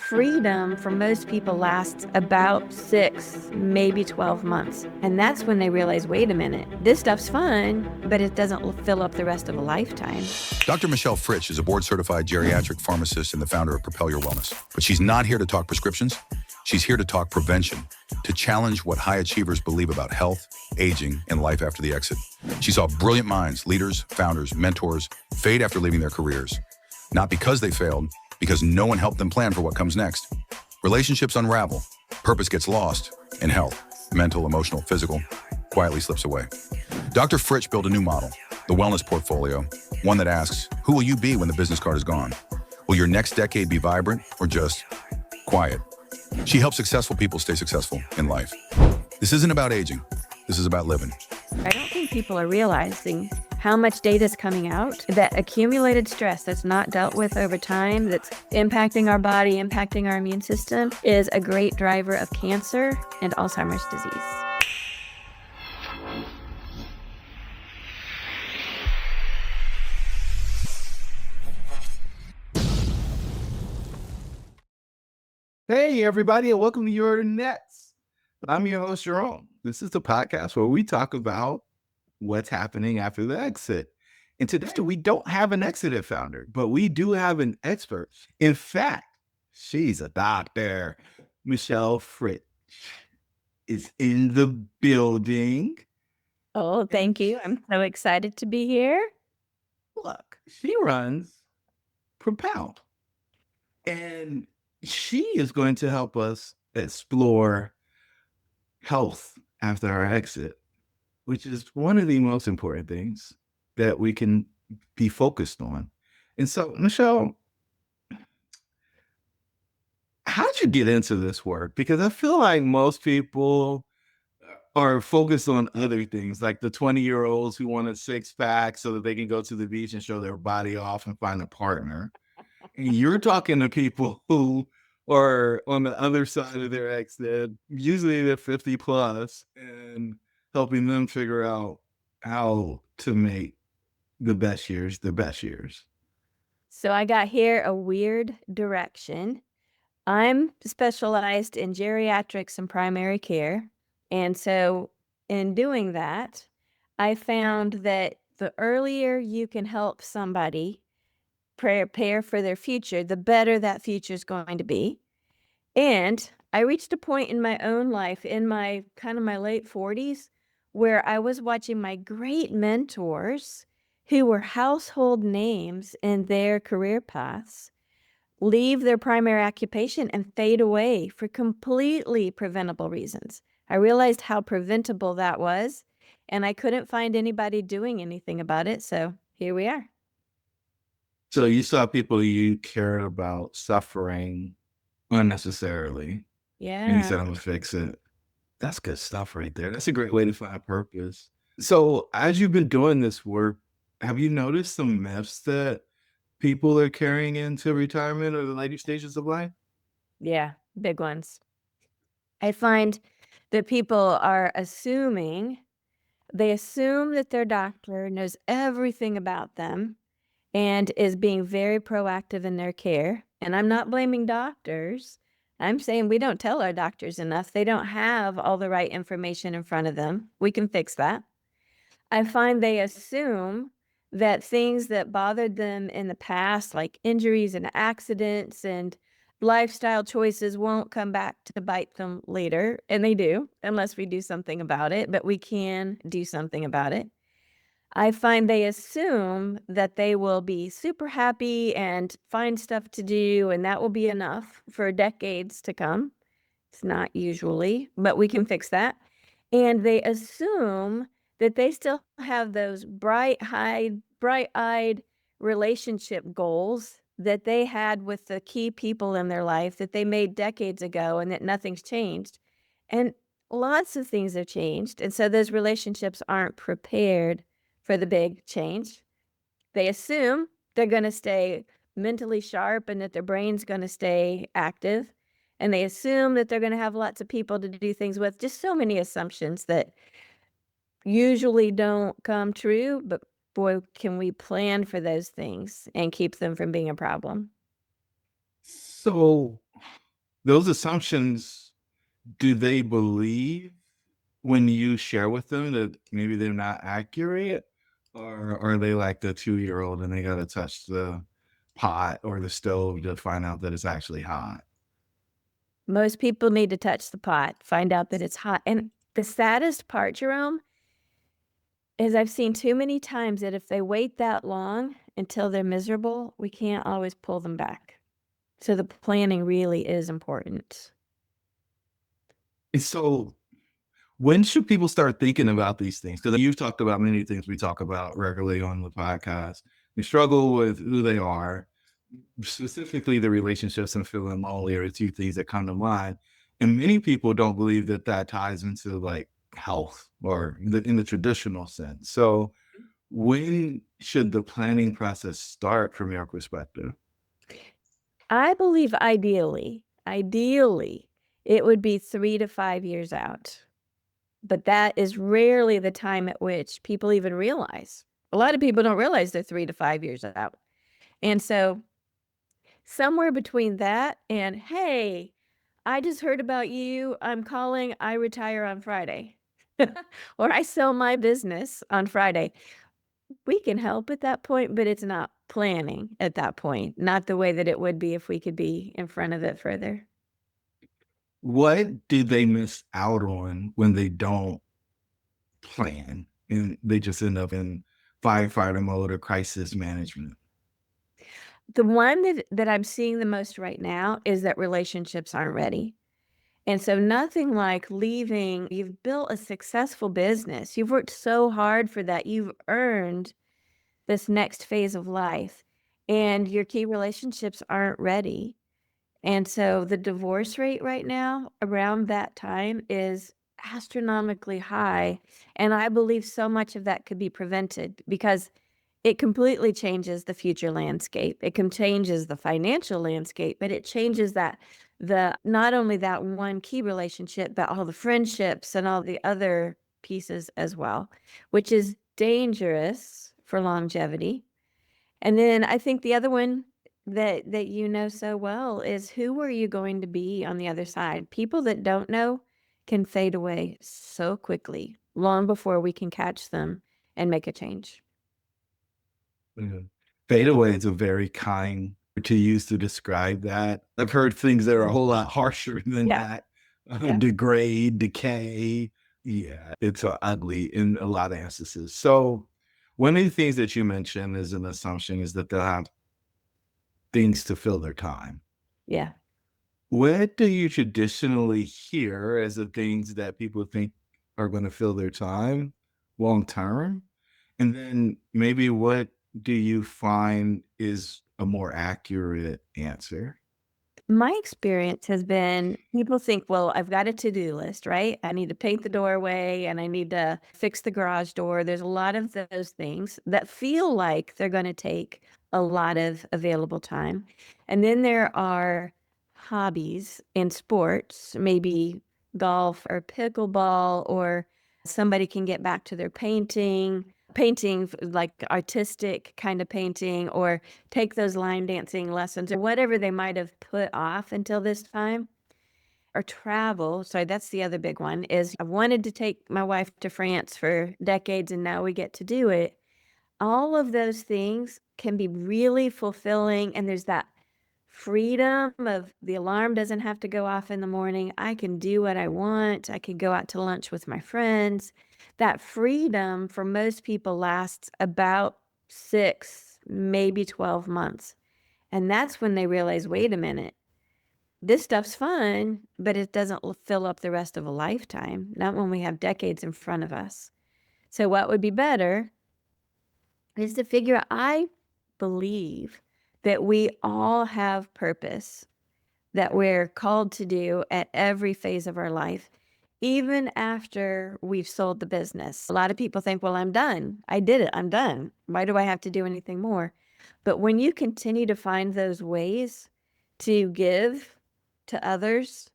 freedom for most people lasts about 6, maybe 12 months. And that's when they realize, wait a minute, this stuff's fun, but it doesn't fill up the rest of a lifetime. Dr. Michelle Fritsch is a board-certified geriatric pharmacist and the founder of Propel Your Wellness. But she's not here to talk prescriptions. She's here to talk prevention, to challenge what high achievers believe about health, aging, and life after the exit. She saw brilliant minds, leaders, founders, mentors, fade after leaving their careers. Not because they failed, because no one helped them plan for what comes next. Relationships unravel, purpose gets lost, and health, mental, emotional, physical, quietly slips away. Dr. Fritsch built a new model, the wellness portfolio, one that asks, who will you be when the business card is gone? Will your next decade be vibrant or just quiet? She helps successful people stay successful in life. This isn't about aging. This is about living. I don't think people are realizing how much data is coming out, that accumulated stress that's not dealt with over time, that's impacting our body, impacting our immune system, is a great driver of cancer and Alzheimer's disease. Hey, everybody, and welcome to Your Nets. I'm your host, Jerome. This is the podcast where we talk about what's happening after the exit. And today we don't have an exited founder, but we do have an expert. In fact, she's a doctor. Michelle Fritsch is in the building. Oh, thank you. I'm so excited to be here. Look, she runs Propel. And she is going to help us explore health after our exit, which is one of the most important things that we can be focused on. And so, Michelle, how'd you get into this work? Because I feel like most people are focused on other things, like the 20-year-olds who want a six-pack so that they can go to the beach and show their body off and find a partner. And you're talking to people who are on the other side of their exit, usually they're 50 plus, and helping them figure out how to make the best years the best years. So I got here a weird direction. I'm specialized in geriatrics and primary care. And so in doing that, I found that the earlier you can help somebody prepare for their future, the better that future is going to be. And I reached a point in my own life, in my my late 40s, where I was watching my great mentors who were household names in their career paths leave their primary occupation and fade away for completely preventable reasons. I realized how preventable that was, and I couldn't find anybody doing anything about it, so here we are. So you saw people you cared about suffering unnecessarily, and you said, Yeah. I'm gonna fix it. That's good stuff right there. That's a great way to find purpose. So as you've been doing this work, have you noticed some myths that people are carrying into retirement or the later stages of life? Yeah, big ones. I find that people are they assume that their doctor knows everything about them and is being very proactive in their care. And I'm not blaming doctors. I'm saying we don't tell our doctors enough. They don't have all the right information in front of them. We can fix that. I find they assume that things that bothered them in the past, like injuries and accidents and lifestyle choices, won't come back to bite them later. And they do, unless we do something about it, but we can do something about it. I find they assume that they will be super happy and find stuff to do, and that will be enough for decades to come. It's not usually, but we can fix that. And they assume that they still have those bright-eyed relationship goals that they had with the key people in their life that they made decades ago and that nothing's changed. And lots of things have changed. And so those relationships aren't prepared for the big change. They assume they're going to stay mentally sharp and that their brain's going to stay active. And they assume that they're going to have lots of people to do things with. Just so many assumptions that usually don't come true, but boy, can we plan for those things and keep them from being a problem. So those assumptions, do they believe when you share with them that maybe they're not accurate? Or are they like the 2-year-old and they gotta touch the pot or the stove to find out that it's actually hot? Most people need to touch the pot, find out that it's hot, and the saddest part, Jerome, is I've seen too many times that if they wait that long until they're miserable, we can't always pull them back. So the planning really is important. And so when should people start thinking about these things? Because you've talked about many things we talk about regularly on the podcast. They struggle with who they are, specifically the relationships and feeling lonely are the two things that come to mind. And many people don't believe that that ties into like health or in the traditional sense. So when should the planning process start from your perspective? I believe ideally, it would be 3 to 5 years out, but that is rarely the time at which people even realize. A lot of people don't realize they're 3 to 5 years out, and so somewhere between that and, "Hey, I just heard about you. I'm calling. I retire on Friday." Or, "I sell my business on Friday." We can help at that point, but it's not planning at that point, not the way that it would be if we could be in front of it further. What do they miss out on when they don't plan and they just end up in firefighter mode or crisis management? The one that I'm seeing the most right now is that relationships aren't ready. And so nothing like leaving you've built a successful business. You've worked so hard for that. You've earned this next phase of life, and your key relationships aren't ready. And so the divorce rate right now around that time is astronomically high, and I believe so much of that could be prevented because it completely changes the future landscape. It can changes the financial landscape, but it changes the not only that one key relationship, but all the friendships and all the other pieces as well, which is dangerous for longevity. And then I think the other one that you know so well is who are you going to be on the other side? People that don't know can fade away so quickly, long before we can catch them and make a change. Yeah. Fade away is a very kind to use to describe that. I've heard things that are a whole lot harsher than Yeah, that. yeah. Degrade, decay. Yeah, it's ugly in a lot of instances. So, one of the things that you mentioned as an assumption is that they'll have things to fill their time. Yeah. What do you traditionally hear as the things that people think are going to fill their time long term? And then maybe what do you find is a more accurate answer? My experience has been people think, well, I've got a to-do list, right? I need to paint the doorway and I need to fix the garage door. There's a lot of those things that feel like they're going to take a lot of available time. And then there are hobbies in sports, maybe golf or pickleball, or somebody can get back to their painting like artistic kind of painting, or take those line dancing lessons or whatever they might have put off until this time, or travel. Sorry, that's the other big one is I wanted to take my wife to France for decades and now we get to do it. All of those things can be really fulfilling, and there's that freedom of the alarm doesn't have to go off in the morning. I can do what I want. I can go out to lunch with my friends. That freedom for most people lasts about 6, maybe 12 months. And that's when they realize, wait a minute, this stuff's fun, but it doesn't fill up the rest of a lifetime, not when we have decades in front of us. So, what would be better is to figure out, I believe that we all have purpose that we're called to do at every phase of our life, even after we've sold the business. A lot of people think, well, I'm done. I did it. I'm done. Why do I have to do anything more? But when you continue to find those ways to give to others,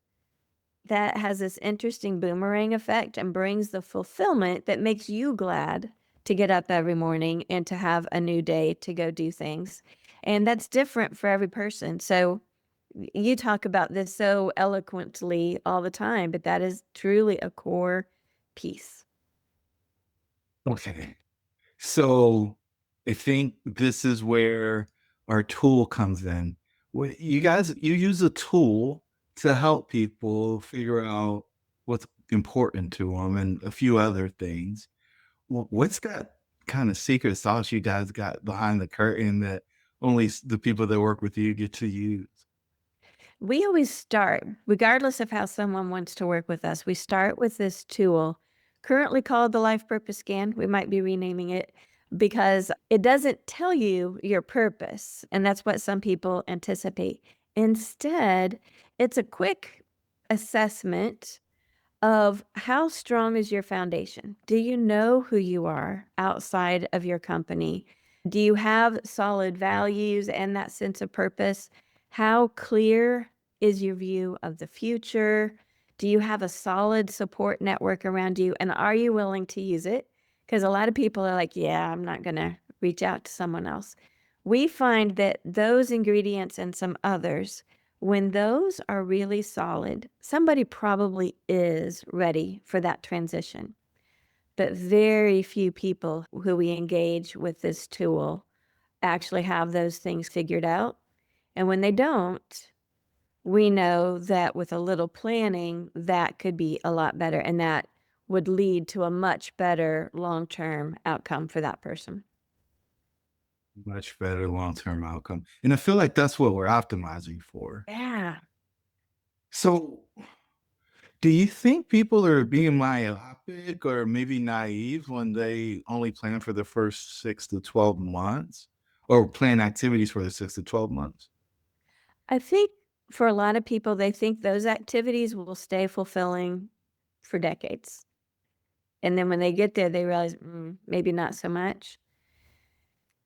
that has this interesting boomerang effect and brings the fulfillment that makes you glad to get up every morning and to have a new day to go do things. And that's different for every person. So You talk about this so eloquently all the time, but that is truly a core piece. Okay. So I think this is where our tool comes in. You guys, you use a tool to help people figure out what's important to them and a few other things. What's that kind of secret sauce you guys got behind the curtain that only the people that work with you get to use? We always start, regardless of how someone wants to work with us, we start with this tool currently called the Life Purpose Scan. We might be renaming it because it doesn't tell you your purpose. And that's what some people anticipate. Instead, it's a quick assessment of how strong is your foundation? Do you know who you are outside of your company? Do you have solid values and that sense of purpose? How clear is your view of the future? Do you have a solid support network around you? And are you willing to use it? Because a lot of people are like, yeah, I'm not going to reach out to someone else. We find that those ingredients and some others, when those are really solid, somebody probably is ready for that transition. But very few people who we engage with this tool actually have those things figured out. And when they don't, we know that with a little planning, that could be a lot better. And that would lead to a much better long-term outcome for that person. Much better long-term outcome. And I feel like that's what we're optimizing for. Yeah. So do you think people are being myopic or maybe naive when they only plan for the first 6 to 12 months or plan activities for the 6 to 12 months? I think for a lot of people, they think those activities will stay fulfilling for decades. And then when they get there, they realize, maybe not so much.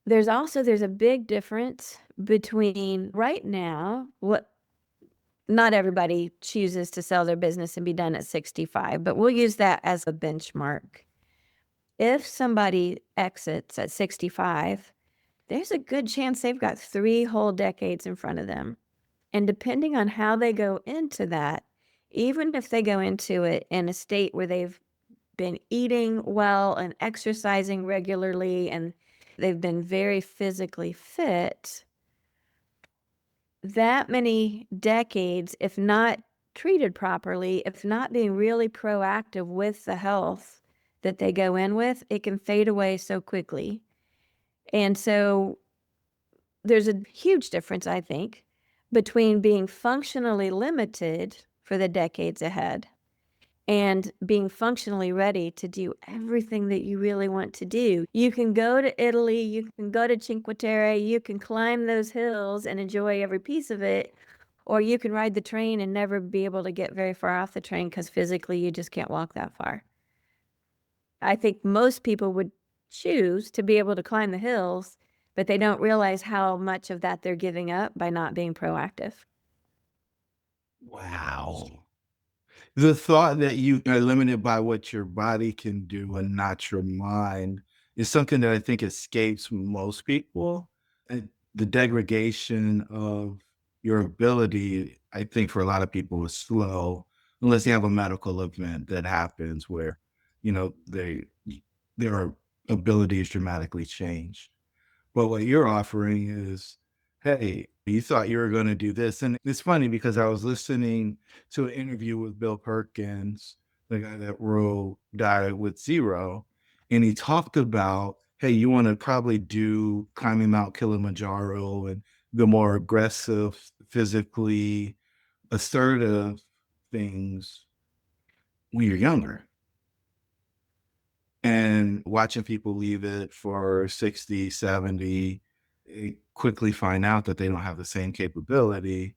There's a big difference between right now, what not everybody chooses to sell their business and be done at 65, but we'll use that as a benchmark. If somebody exits at 65, there's a good chance they've got 3 whole decades in front of them. And depending on how they go into that, even if they go into it in a state where they've been eating well and exercising regularly and they've been very physically fit, that many decades, if not treated properly, if not being really proactive with the health that they go in with, it can fade away so quickly. And so there's a huge difference, I think, between being functionally limited for the decades ahead and being functionally ready to do everything that you really want to do. You can go to Italy, you can go to Cinque Terre, you can climb those hills and enjoy every piece of it, or you can ride the train and never be able to get very far off the train because physically you just can't walk that far. I think most people would choose to be able to climb the hills, but they don't realize how much of that they're giving up by not being proactive. Wow. The thought that you are limited by what your body can do and not your mind is something that I think escapes most people. And the degradation of your ability, I think for a lot of people is slow, unless you have a medical event that happens where, their ability is dramatically changed. But what you're offering is, hey, you thought you were going to do this. And it's funny because I was listening to an interview with Bill Perkins, the guy that wrote Diet with Zero. And he talked about, hey, you want to probably do climbing Mount Kilimanjaro and the more aggressive, physically assertive things when you're younger. And watching people leave it for 60, 70, quickly find out that they don't have the same capability.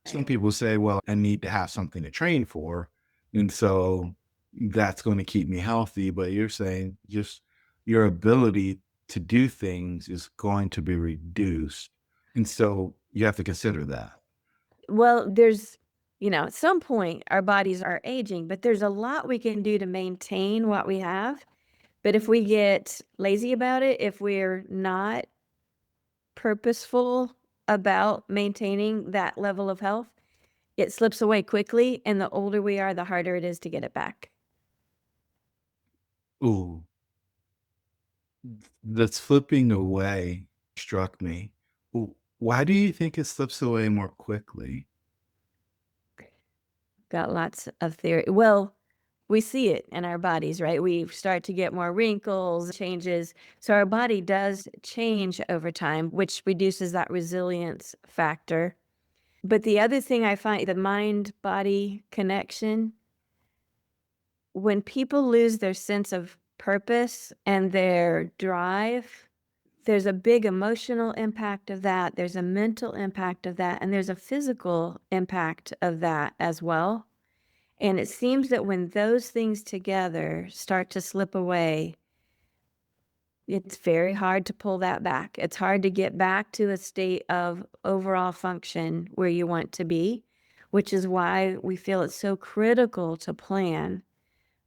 Some people say, well, I need to have something to train for. And so that's going to keep me healthy. But you're saying just your ability to do things is going to be reduced. And so you have to consider that. Well, at some point our bodies are aging, but there's a lot we can do to maintain what we have. But if we get lazy about it, if we're not purposeful about maintaining that level of health, it slips away quickly, and the older we are, the harder it is to get it back. Ooh, the slipping away struck me. Why do you think it slips away more quickly? Got lots of theory. Well, we see it in our bodies, right? We start to get more wrinkles, changes. So our body does change over time, which reduces that resilience factor. But the other thing I find, the mind body connection, when people lose their sense of purpose and their drive, there's a big emotional impact of that. There's a mental impact of that. And there's a physical impact of that as well. And it seems that when those things together start to slip away, it's very hard to pull that back. It's hard to get back to a state of overall function where you want to be, which is why we feel it's so critical to plan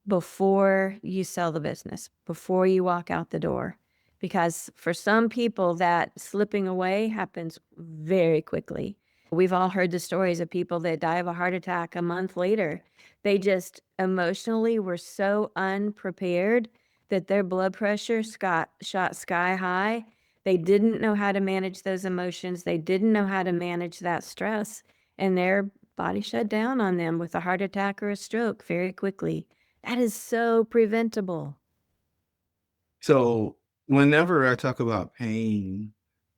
before you sell the business, before you walk out the door. Because for some people, that slipping away happens very quickly. We've all heard the stories of people that die of a heart attack a month later. They just emotionally were so unprepared that their blood pressure shot sky high. They didn't know how to manage those emotions. They didn't know how to manage that stress, and their body shut down on them with a heart attack or a stroke very quickly. That is so preventable. So, whenever I talk about pain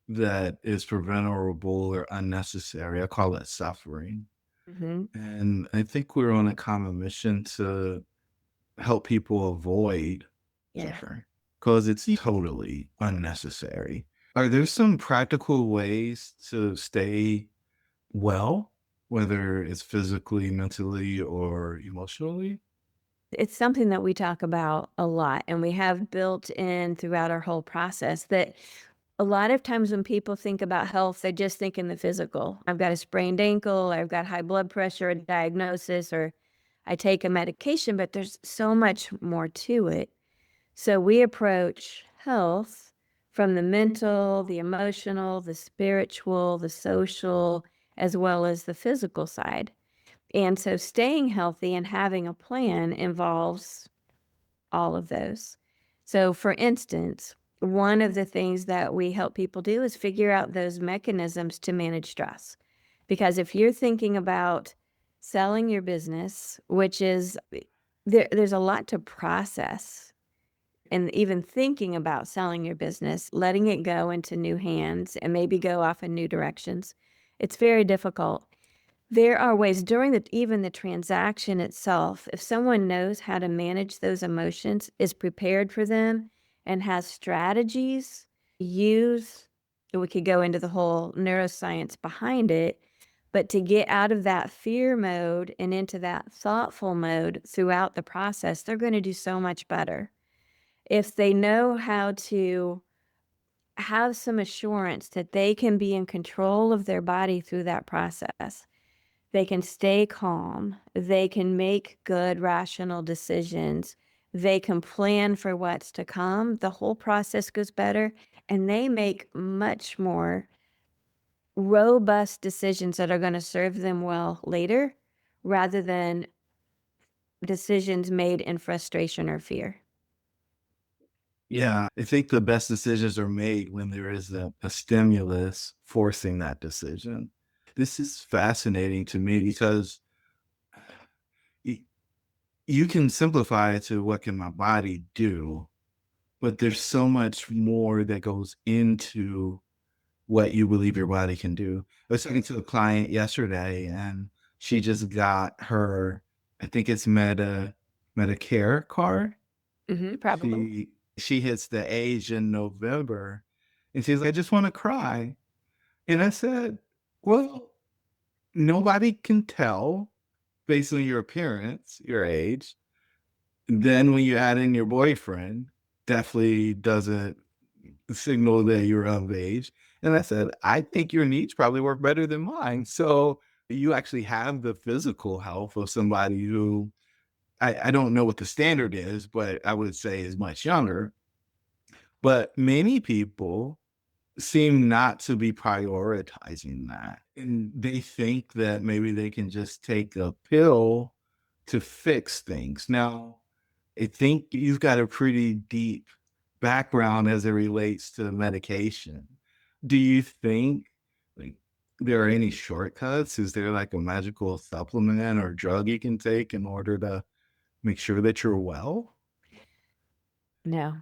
that is preventable or unnecessary, I call it suffering. Mhm. And I think we're on a common mission to help people avoid Yeah. suffering because it's totally unnecessary. Are there some practical ways to stay well, whether it's physically, mentally, or emotionally? It's something that we talk about a lot, and we have built in throughout our whole process that a lot of times when people think about health, they just think in the physical. I've got a sprained ankle, I've got high blood pressure, a diagnosis, or I take a medication, but there's so much more to it. So we approach health from the mental, the emotional, the spiritual, the social, as well as the physical side. And so staying healthy and having a plan involves all of those. So, for instance, one of the things that we help people do is figure out those mechanisms to manage stress. Because if you're thinking about selling your business, which is there's a lot to process, and even thinking about selling your business, letting it go into new hands and maybe go off in new directions, it's very difficult. There are ways during even the transaction itself, if someone knows how to manage those emotions, is prepared for them, and has strategies, use we could go into the whole neuroscience behind it, but to get out of that fear mode and into that thoughtful mode throughout the process, they're gonna do so much better. If they know how to have some assurance that they can be in control of their body through that process, they can stay calm. They can make good, rational decisions. They can plan for what's to come. The whole process goes better, and they make much more robust decisions that are going to serve them well later rather than decisions made in frustration or fear. Yeah, I think the best decisions are made when there is a stimulus forcing that decision. This is fascinating to me because y- you can simplify it to what can my body do, but there's so much more that goes into what you believe your body can do. I was talking to a client yesterday and she just got her, I think it's Medicare card. Probably. She hits the age in November and she's like, I just want to cry. And I said, well, nobody can tell based on your appearance, your age. Then when you add in your boyfriend, definitely doesn't signal that you're of age. And I said, I think your needs probably work better than mine. So you actually have the physical health of somebody who I don't know what the standard is, but I would say is much younger. But many people seem not to be prioritizing that. And they think that maybe they can just take a pill to fix things. Now, I think you've got a pretty deep background as it relates to medication. Do you think like there are any shortcuts? Is there like a magical supplement or drug you can take in order to make sure that you're well? No.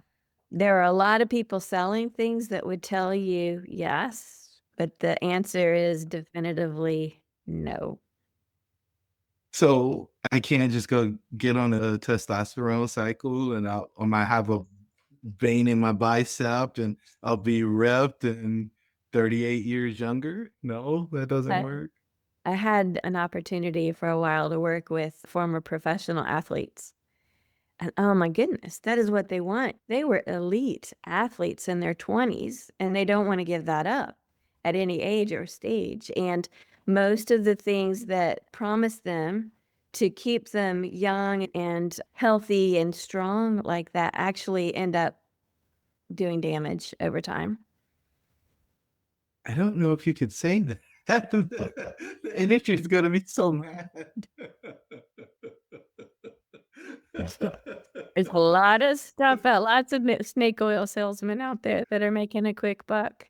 There are a lot of people selling things that would tell you yes, but the answer is definitively no. So I can't just go get on a testosterone cycle and I might have a vein in my bicep and I'll be ripped and 38 years younger. No, that doesn't I work. I had an opportunity for a while to work with former professional athletes. And oh my goodness, that is what they want. They were elite athletes in their 20s, and they don't want to give that up at any age or stage. And most of the things that promise them to keep them young and healthy and strong like that actually end up doing damage over time. I don't know if you could say that. The industry is gonna be so mad. There's a lot of stuff out, lots of snake oil salesmen out there that are making a quick buck.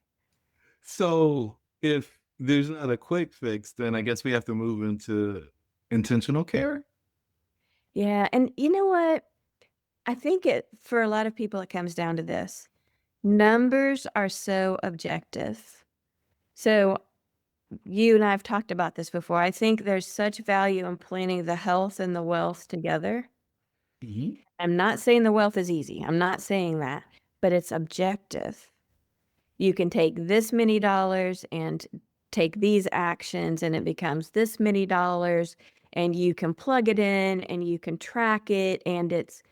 So if there's not a quick fix, then I guess we have to move into intentional care. Yeah, and you know what? I think it for a lot of people, it comes down to this. Numbers are so objective. So you and I have talked about this before. I think there's such value in planning the health and the wealth together. Mhm. I'm not saying the wealth is easy. I'm not saying that, but it's objective. You can take this many dollars and take these actions, and it becomes this many dollars, and you can plug it in and you can track it, and it's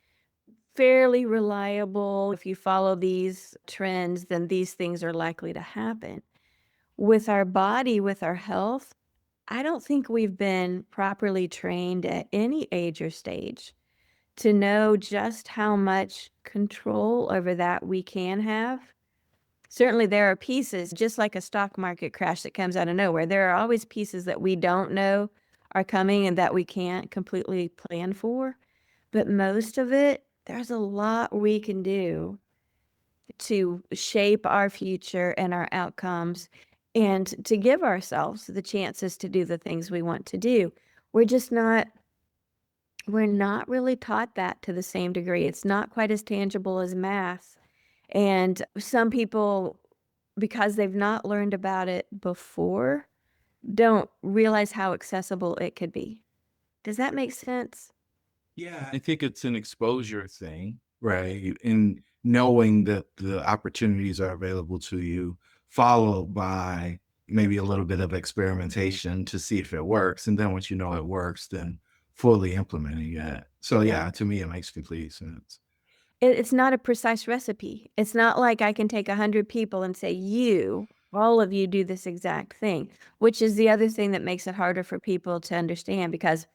fairly reliable. If you follow these trends, then these things are likely to happen. With our body, with our health, I don't think we've been properly trained at any age or stage to know just how much control over that we can have. Certainly, there are pieces, just like a stock market crash that comes out of nowhere. There are always pieces that we don't know are coming and that we can't completely plan for. But most of it, there's a lot we can do to shape our future and our outcomes and to give ourselves the chances to do the things we want to do. We're just not we're not really taught that to the same degree. It's not quite as tangible as math. And some people, because they've not learned about it before, don't realize how accessible it could be. Does that make sense? Yeah, I think it's an exposure thing, right? And knowing that the opportunities are available to you, followed by maybe a little bit of experimentation to see if it works. And then once you know it works, then fully implementing it. So Yeah. yeah, to me, it makes complete sense. It's not a precise recipe. It's not like I can take 100 people and say, "You, all of you do this exact thing," which is the other thing that makes it harder for people to understand because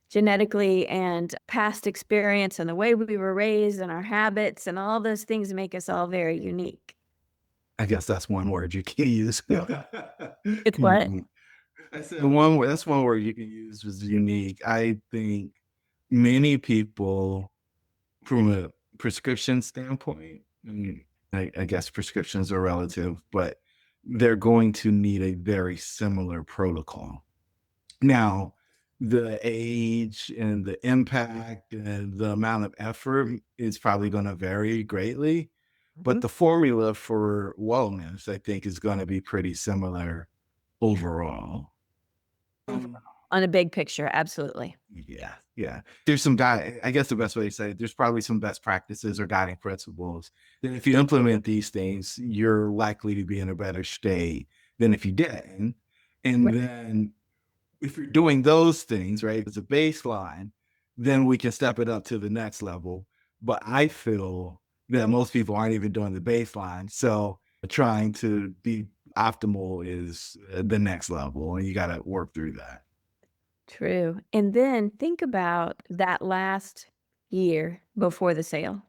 genetically and past experience and the way we were raised and our habits and all those things make us all very unique. I guess that's one word you can use. It's what? Mhm. I said one word. That's one word you can use was unique. I think many people from a prescription standpoint, I guess prescriptions are relative, but they're going to need a very similar protocol. Now, the age and the impact and the amount of effort is probably going to vary greatly, but Mhm. the formula for wellness, I think, is going to be pretty similar overall. Um, On a big picture, absolutely. Yeah, yeah. There's some guy I guess the best way to say it, there's probably some best practices or guiding principles that if you implement these things, you're likely to be in a better state than if you didn't. And Right. then if you're doing those things, right, as a baseline, then we can step it up to the next level. But I feel that most people aren't even doing the baseline. So trying to be optimal is the next level, and you got to work through that. True. And then think about that last year before the sale.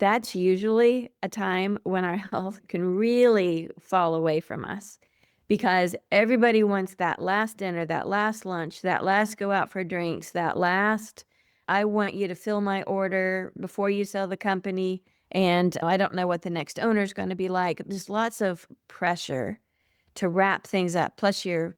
That's usually a time when our health can really fall away from us because everybody wants that last dinner, that last lunch, that last go out for drinks, that last, I want you to fill my order before you sell the company. And I don't know what the next owner is going to be like. There's lots of pressure to wrap things up. Plus, you're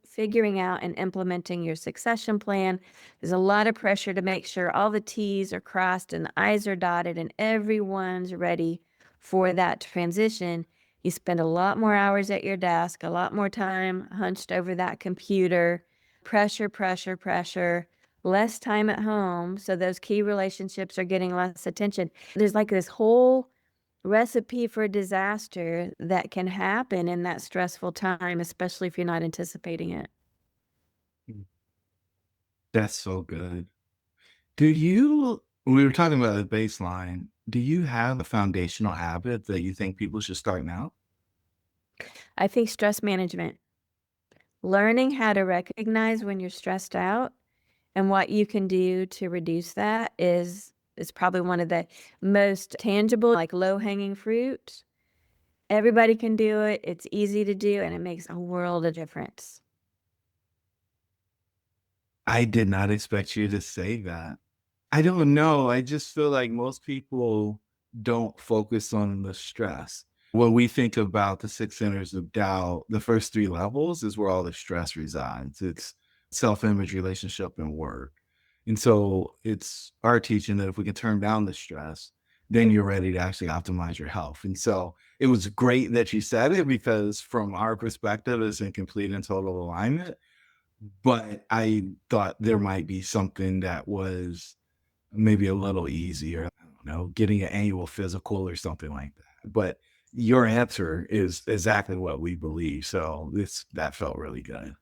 figuring out and implementing your succession plan. There's a lot of pressure to make sure all the T's are crossed and the I's are dotted and everyone's ready for that transition. You spend a lot more hours at your desk, a lot more time hunched over that computer, pressure, pressure, pressure, less time at home. So those key relationships are getting less attention. There's like this whole recipe for disaster that can happen in that stressful time, especially if you're not anticipating it. Mm. That's so good. We were talking about a baseline. Do you have a foundational habit that you think people should start now? I think stress management, learning how to recognize when you're stressed out and what you can do to reduce that is probably one of the most tangible, like low-hanging fruit. Everybody can do it. It's easy to do, and it makes a world of difference. I did not expect you to say that. I don't know. I just feel like most people don't focus on the stress. When we think about the six centers of doubt, the first three levels is where all the stress resides. It's self-image, relationship, and work. And so it's our teaching that if we can turn down the stress, then you're ready to actually optimize your health. And so it was great that you said it because from our perspective, it's in complete and total alignment. But I thought there might be something that was maybe a little easier. I don't know, getting an annual physical or something like that. But your answer is exactly what we believe. So that felt really good.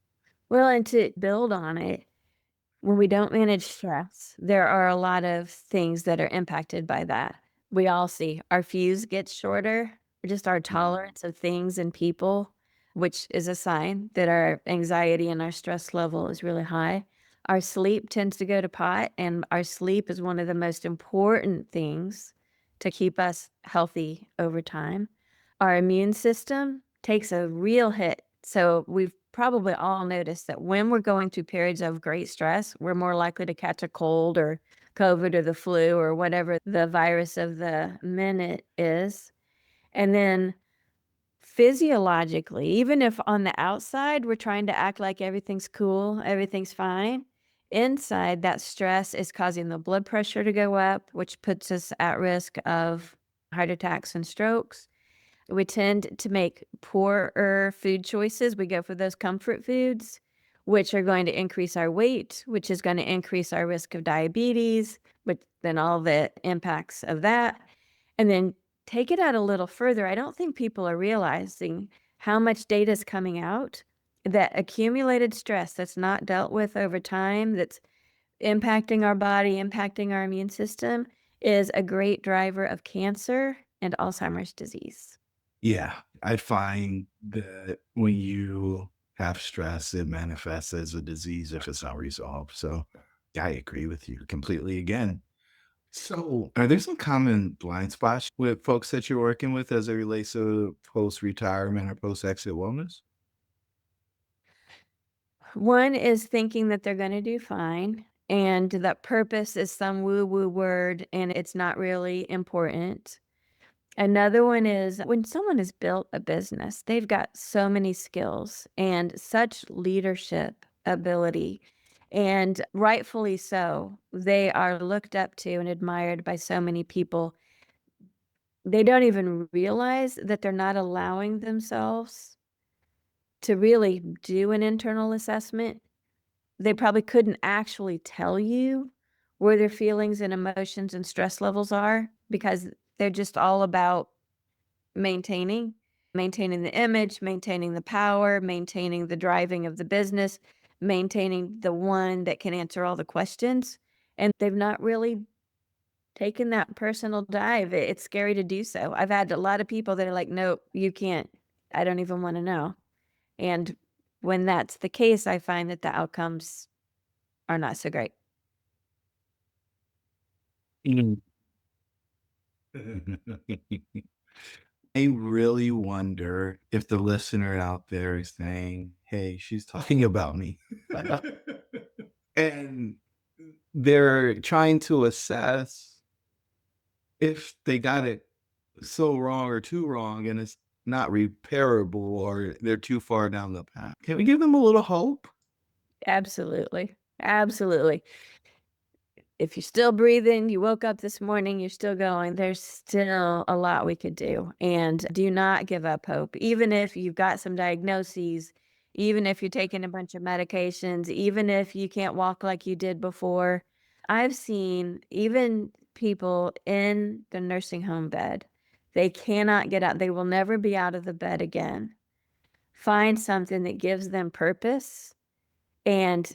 Well, and to build on it, when we don't manage stress, there are a lot of things that are impacted by that. We all see our fuse gets shorter, just our Mhm. tolerance of things and people, which is a sign that our anxiety and our stress level is really high. Our sleep tends to go to pot, and our sleep is one of the most important things to keep us healthy over time. Our immune system takes a real hit. So we've probably all noticed that when we're going through periods of great stress, we're more likely to catch a cold or COVID or the flu or whatever the virus of the minute is. And then physiologically, even if on the outside we're trying to act like everything's cool, everything's fine, inside that stress is causing the blood pressure to go up, which puts us at risk of heart attacks and strokes. We tend to make poorer food choices. We go for those comfort foods, which are going to increase our weight, which is going to increase our risk of diabetes, but then all the impacts of that. And then take it out a little further. I don't think people are realizing how much data is coming out that accumulated stress that's not dealt with over time, that's impacting our body, impacting our immune system, is a great driver of cancer and Alzheimer's disease. Yeah. I find that when you have stress, it manifests as a disease if it's not resolved. So I agree with you completely again. So, are there some common blind spots with folks that you're working with as it relates to post-retirement or post-exit wellness? One is thinking that they're gonna do fine, and that purpose is some woo-woo word, and it's not really important. Another one is when someone has built a business, they've got so many skills and such leadership ability, and rightfully so. They are looked up to and admired by so many people. They don't even realize that they're not allowing themselves to really do an internal assessment. They probably couldn't actually tell you where their feelings and emotions and stress levels are because they're just all about maintaining, maintaining the image, maintaining the power, maintaining the driving of the business, maintaining the one that can answer all the questions. And they've not really taken that personal dive. It's scary to do so. I've had a lot of people that are like, nope, you can't. I don't even want to know. And when that's the case, I find that the outcomes are not so great. Mm. I really wonder if the listener out there is saying, "Hey, she's talking about me." And they're trying to assess if they got it so wrong or too wrong and it's not repairable or they're too far down the path. Can we give them a little hope? Absolutely. Absolutely. If you're still breathing, you woke up this morning, you're still going, there's still a lot we could do. And do not give up hope. Even if you've got some diagnoses, even if you're taking a bunch of medications, even if you can't walk like you did before. I've seen even people in the nursing home bed, they cannot get out. They will never be out of the bed again. Find something that gives them purpose and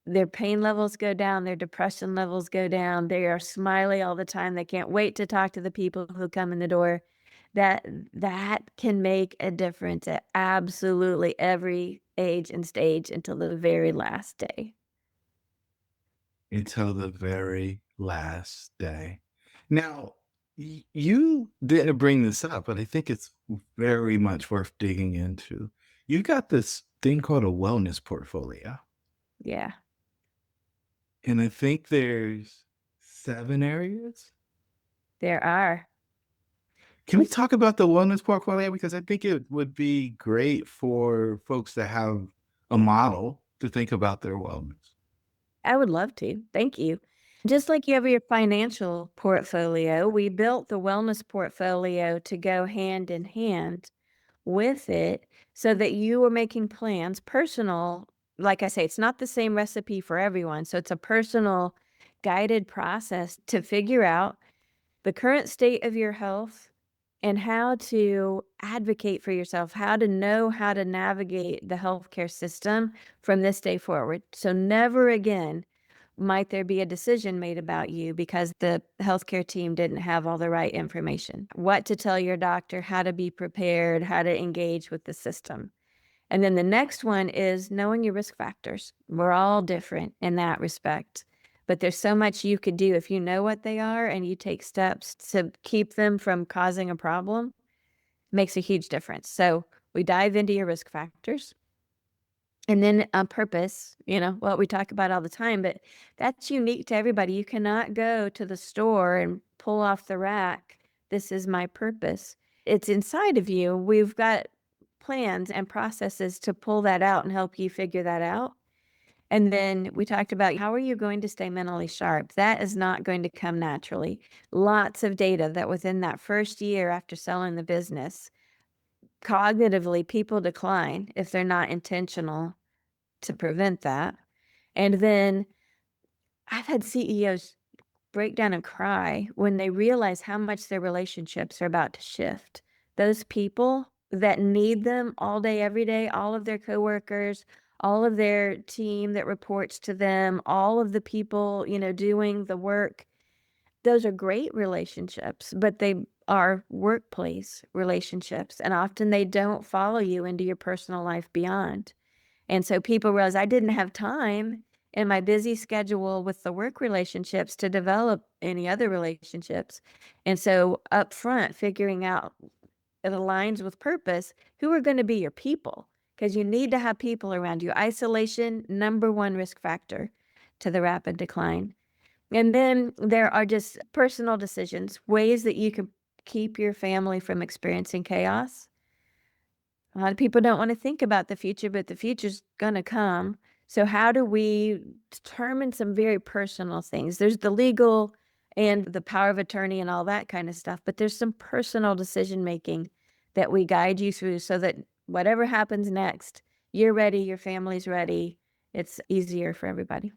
their pain levels go down, their depression levels go down, they are smiley all the time, they can't wait to talk to the people who come in the door. That that can make a difference at absolutely every age and stage until the very last day. Until the very last day. Now, you didn't bring this up, but I think it's very much worth digging into. You got this thing called a wellness portfolio, Yeah, and I think there's 7 areas. there are. Can we talk about the wellness portfolio? Because I think it would be great for folks to have a model to think about their wellness. I would love to, thank you. Just like you have your financial portfolio, we built the wellness portfolio to go hand in hand with it so that you are making plans, personal. Like I say, it's not the same recipe for everyone. So it's a personal guided process to figure out the current state of your health and how to advocate for yourself, how to know how to navigate the healthcare system from this day forward. So never again might there be a decision made about you because the healthcare team didn't have all the right information? What to tell your doctor, how to be prepared, how to engage with the system. And then the next one is knowing your risk factors. We're all different in that respect, but there's so much you could do if you know what they are and you take steps to keep them from causing a problem, makes a huge difference. So we dive into your risk factors. And then on purpose, what we talk about all the time, but that's unique to everybody. You cannot go to the store and pull off the rack, "This is my purpose." It's inside of you. We've got plans and processes to pull that out and help you figure that out. And then we talked about how are you going to stay mentally sharp? That is not going to come naturally. Lots of data that within that first year after selling the business, cognitively, people decline if they're not intentional to prevent that. And then I've had CEOs break down and cry when they realize how much their relationships are about to shift. Those people that need them all day, every day, all of their coworkers, all of their team that reports to them, all of the people, doing the work, those are great relationships, but they are workplace relationships. And often they don't follow you into your personal life beyond. And so people realize I didn't have time in my busy schedule with the work relationships to develop any other relationships. And so up front, figuring out it aligns with purpose, who are going to be your people? Because you need to have people around you. Isolation, number one risk factor to the rapid decline. And then there are just personal decisions, ways that you can keep your family from experiencing chaos. A lot of people don't wanna think about the future, but the future's gonna come. So how do we determine some very personal things? There's the legal and the power of attorney and all that kind of stuff, but there's some personal decision making that we guide you through so that whatever happens next, you're ready, your family's ready. It's easier for everybody.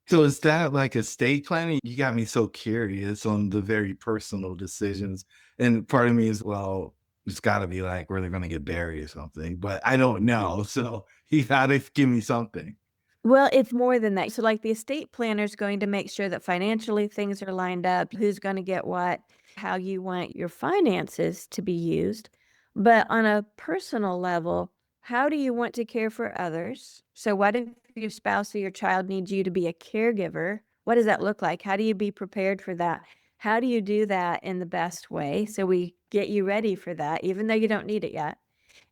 So is that like estate planning? You got me so curious on the very personal decisions. And part of me is, well, it's got to be like where they're going to get buried or something, but I don't know. So you got to give me something. Well, it's more than that. So, like, the estate planner is going to make sure that financially things are lined up, who's going to get what, how you want your finances to be used. But on a personal level, how do you want to care for others? So, what if your spouse or your child needs you to be a caregiver? What does that look like? How do you be prepared for that? How do you do that in the best way? So we get you ready for that, even though you don't need it yet.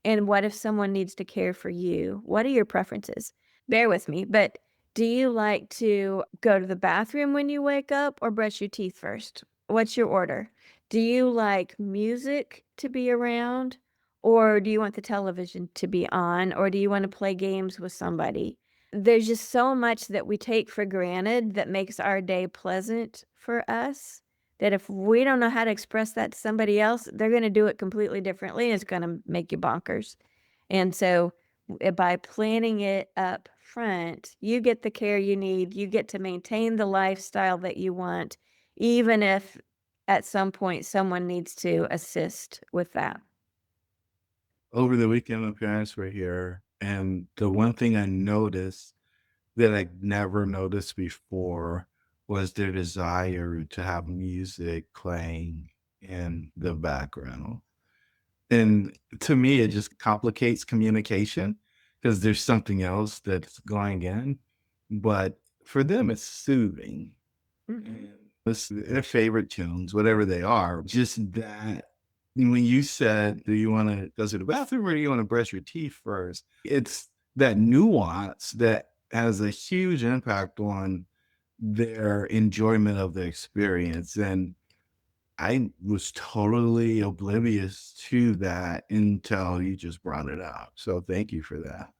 And what if someone needs to care for you? What are your preferences? Bear with me, but do you like to go to the bathroom when you wake up or brush your teeth first? What's your order? Do you like music to be around or do you want the television to be on or do you want to play games with somebody? There's just so much that we take for granted that makes our day pleasant for us that if we don't know how to express that to somebody else, they're gonna do it completely differently, and it's gonna make you bonkers. And so, by planning it up front, you get the care you need, you get to maintain the lifestyle that you want, even if at some point someone needs to assist with that. Over the weekend, my parents were here, and the one thing I noticed that I never noticed before was their desire to have music playing in the background. And to me, it just complicates communication because there's something else that's going in. But for them, it's soothing. Mhm. And it's their favorite tunes, whatever they are. Just that when you said, do you want to go to the bathroom or do you want to brush your teeth first? It's that nuance that has a huge impact on their enjoyment of the experience. And I was totally oblivious to that until you just brought it up. So thank you for that.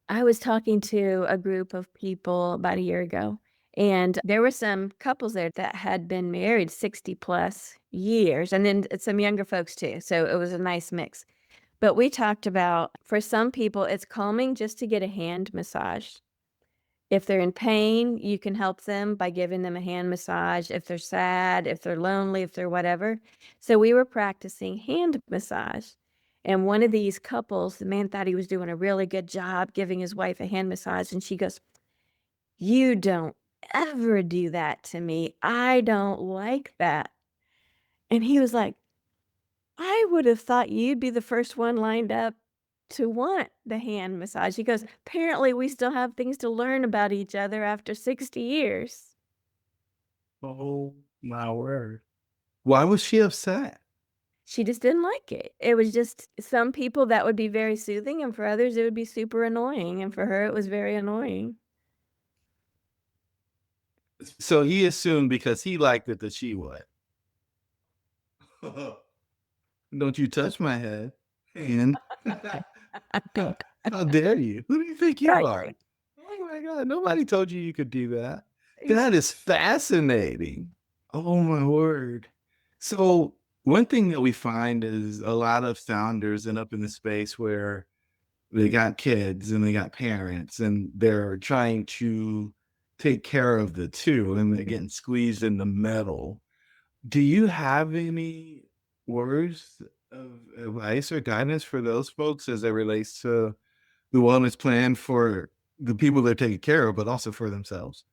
I was talking to a group of people about a year ago, and there were some couples there that had been married 60 plus years, and then some younger folks too. So it was a nice mix. But we talked about for some people, it's calming just to get a hand massage. If they're in pain, you can help them by giving them a hand massage. If they're sad, if they're lonely, if they're whatever. So we were practicing hand massage. And one of these couples, the man thought he was doing a really good job giving his wife a hand massage. And she goes, "You don't ever do that to me. I don't like that." And he was like, "I would have thought you'd be the first one lined up to want the hand massage." He goes, "Apparently, we still have things to learn about each other after 60 years." Oh my word. Why was she upset? She just didn't like it. It was just some people that would be very soothing, and for others, it would be super annoying, and for her, it was very annoying. So he assumed because he liked it that she would. Don't you touch my head. And how dare you? Who do you think you are? Right. Oh my God. Nobody told you you could do that. That is fascinating. Oh my word. So one thing that we find is a lot of founders end up in the space where they got kids and they got parents and they're trying to take care of the two and they're getting squeezed in the middle. Do you have any words of advice or guidance for those folks as it relates to the wellness plan for the people they're taking care of, but also for themselves?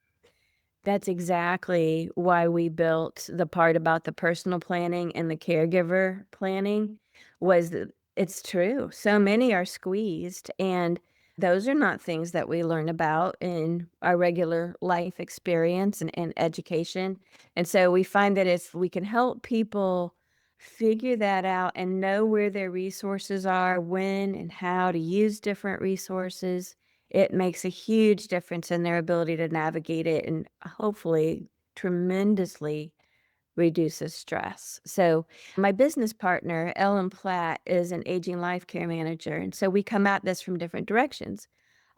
That's exactly why we built the part about the personal planning and the caregiver planning was that it's true. So many are squeezed, and those are not things that we learn about in our regular life experience and education. And so we find that if we can help people figure that out and know where their resources are, when and how to use different resources, it makes a huge difference in their ability to navigate it and hopefully tremendously reduces stress. So, my business partner, Ellen Platt, is an aging life care manager. And so we come at this from different directions.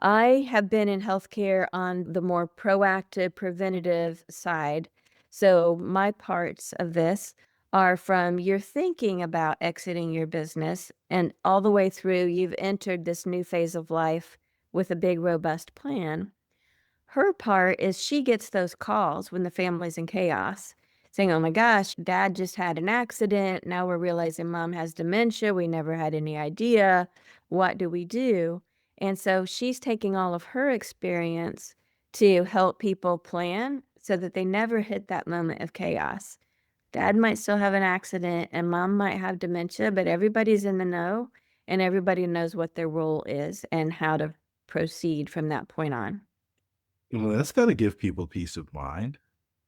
I have been in healthcare on the more proactive, preventative side. So, my parts of this are from you're thinking about exiting your business and all the way through you've entered this new phase of life with a big, robust plan. Her part is she gets those calls when the family's in chaos saying, "Oh my gosh, dad just had an accident. Now we're realizing mom has dementia. We never had any idea. What do we do?" And so she's taking all of her experience to help people plan so that they never hit that moment of chaos. Dad might still have an accident and mom might have dementia, but everybody's in the know and everybody knows what their role is and how to proceed from that point on. Well, that's got to give people peace of mind.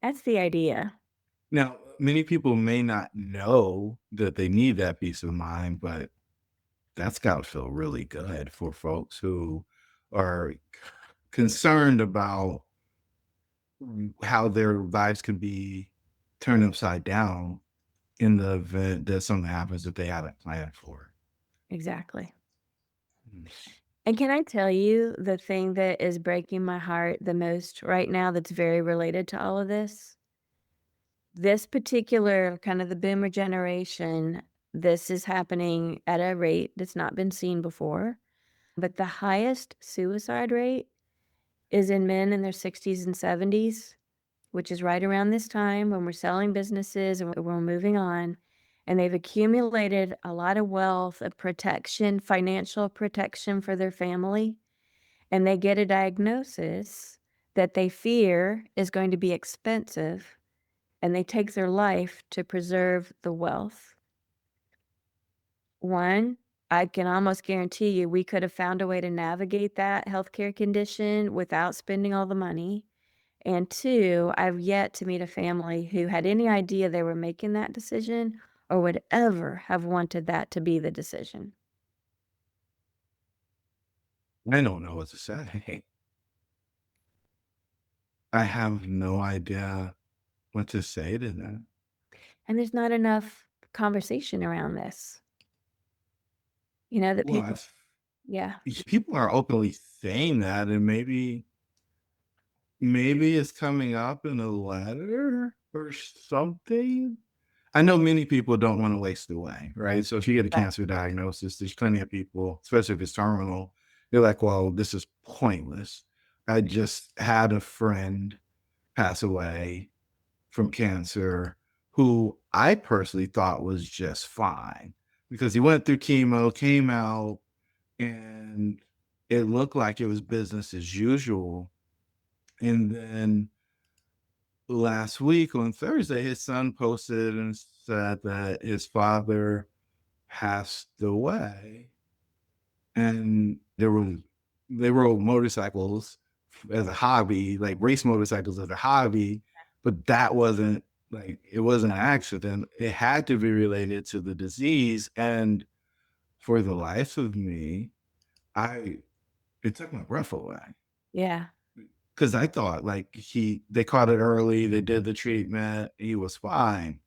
That's the idea. Now, Many people may not know that they need that peace of mind, but that's got to feel really good for folks who are concerned about how their lives can be turned upside down in the event that something happens that they haven't planned for. Exactly. Mm. And can I tell you the thing that is breaking my heart the most right now that's very related to all of this? This particular kind of the boomer generation, this is happening at a rate that's not been seen before. But the highest suicide rate is in men in their 60s and 70s, which is right around this time when we're selling businesses and we're moving on. And they've accumulated a lot of wealth, of protection, financial protection for their family. And they get a diagnosis that they fear is going to be expensive. And they take their life to preserve the wealth. One, I can almost guarantee you we could have found a way to navigate that healthcare condition without spending all the money. And two, I've yet to meet a family who had any idea they were making that decision or would ever have wanted that to be the decision. I don't know what to say. I have no idea what to say to that. And there's not enough conversation around this. You know, that Well, people, yeah, people are openly saying that, and maybe it's coming up in a letter or something. I know many people don't want to waste away, right? So if you get a right. cancer diagnosis, there's plenty of people, especially if it's terminal, they're like, well, this is pointless. I just had a friend pass away from cancer who I personally thought was just fine because he went through chemo, came out, and it looked like it was business as usual. And then last week on Thursday, his son posted and said that his father passed away. And they rode motorcycles as a hobby, like race motorcycles as a hobby, but that wasn't like it wasn't an accident. It had to be related to the disease. And for the life of me, I it took my breath away. Yeah. Because I thought like they caught it early, they did the treatment, he was fine.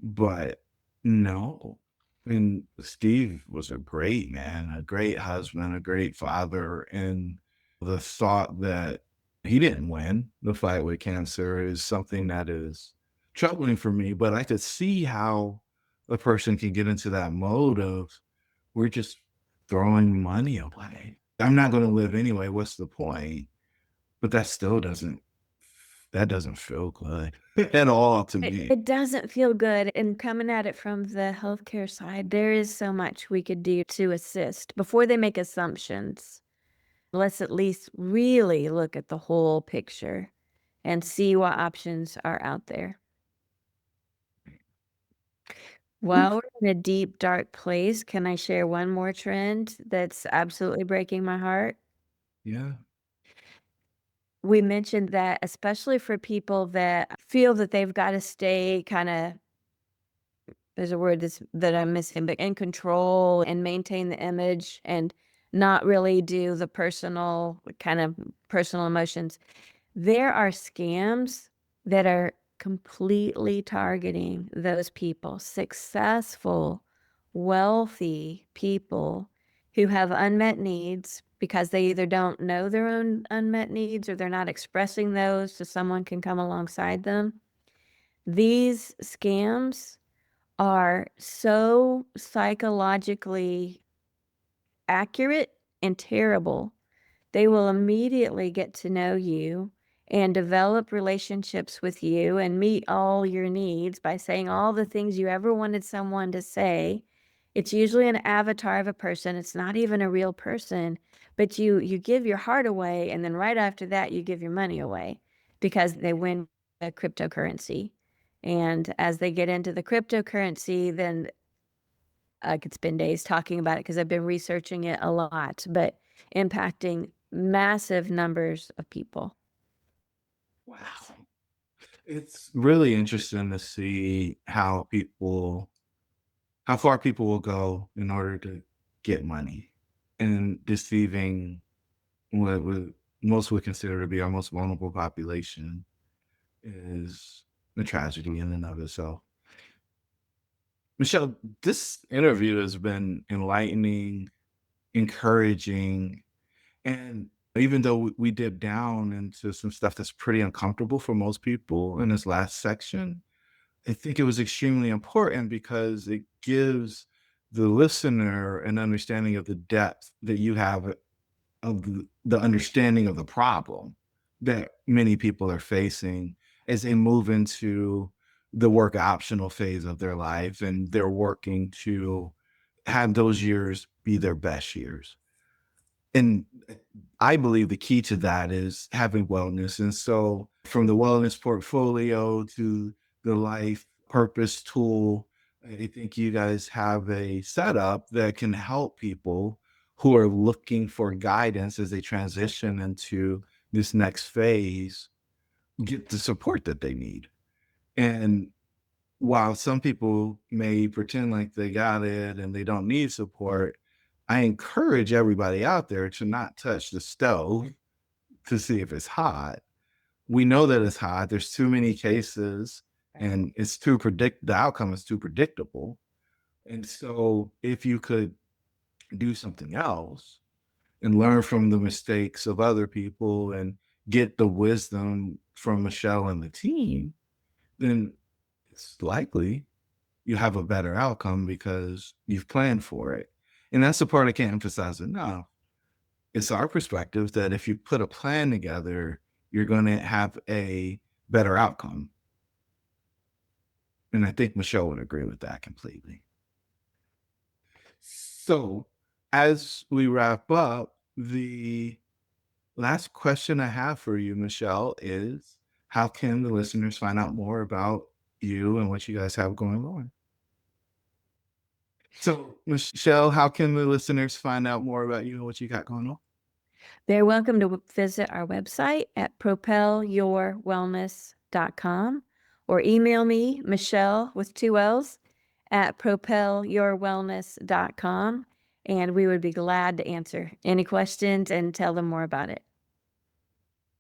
But no. And Steve was a great man, a great husband, a great father. And the thought that he didn't win the fight with cancer is something that is troubling for me. But I could see how a person can get into that mode of we're just throwing money away. I'm not going to live anyway. What's the point? But that doesn't feel good at all to me. It doesn't feel good, and coming at it from the healthcare side, there is so much we could do to assist before they make assumptions. Let's at least really look at the whole picture and see what options are out there. Well, we're in a deep, dark place. Can I share one more trend that's absolutely breaking my heart? Yeah. We mentioned that especially for people that feel that they've got to stay kind of, there's a word that I'm missing, but in control and maintain the image and not really do the personal emotions. There are scams that are completely targeting those people, successful, wealthy people who have unmet needs because they either don't know their own unmet needs or they're not expressing those so someone can come alongside them. These scams are so psychologically accurate and terrible. They will immediately get to know you and develop relationships with you and meet all your needs by saying all the things you ever wanted someone to say. It's usually an avatar of a person. It's not even a real person, but you give your heart away, and then right after that you give your money away because they win a cryptocurrency. And as they get into the cryptocurrency, then I could spend days talking about it because I've been researching it a lot, but impacting massive numbers of people. Wow. It's really interesting to see how far people will go in order to get money and deceiving what most would consider to be our most vulnerable population is a tragedy in and of itself. Michelle, this interview has been enlightening, encouraging, and even though we dip down into some stuff that's pretty uncomfortable for most people in this last section, I think it was extremely important because it gives the listener an understanding of the depth that you have of the understanding of the problem that many people are facing as they move into the work optional phase of their life and they're working to have those years be their best years. And I believe the key to that is having wellness. And so, from the wellness portfolio to the life purpose tool, I think you guys have a setup that can help people who are looking for guidance as they transition into this next phase get the support that they need. And while some people may pretend like they got it and they don't need support, I encourage everybody out there to not touch the stove to see if it's hot. We know that it's hot. There's too many cases and the outcome is too predictable. And so if you could do something else and learn from the mistakes of other people and get the wisdom from Michelle and the team, then it's likely you have a better outcome because you've planned for it. And that's the part I can't emphasize enough. It's our perspective that if you put a plan together, you're going to have a better outcome. And I think Michelle would agree with that completely. So, as we wrap up, the last question I have for you, Michelle, is how can the listeners find out more about you and what you guys have going on? So, Michelle, how can the listeners find out more about you and what you got going on? They're welcome to visit our website at propelyourwellness.com or email me, Michelle with 2 L's, at propelyourwellness.com, and we would be glad to answer any questions and tell them more about it.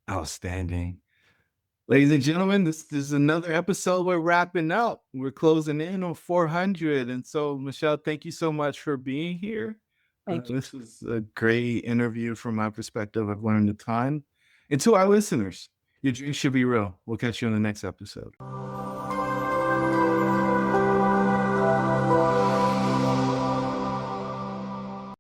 Outstanding. Ladies and gentlemen, this is another episode. We're wrapping up. We're closing in on 400. And so, Michelle, thank you so much for being here. Thank you. This was a great interview from my perspective. I've learned a ton. And to our listeners, your dreams should be real. We'll catch you on the next episode.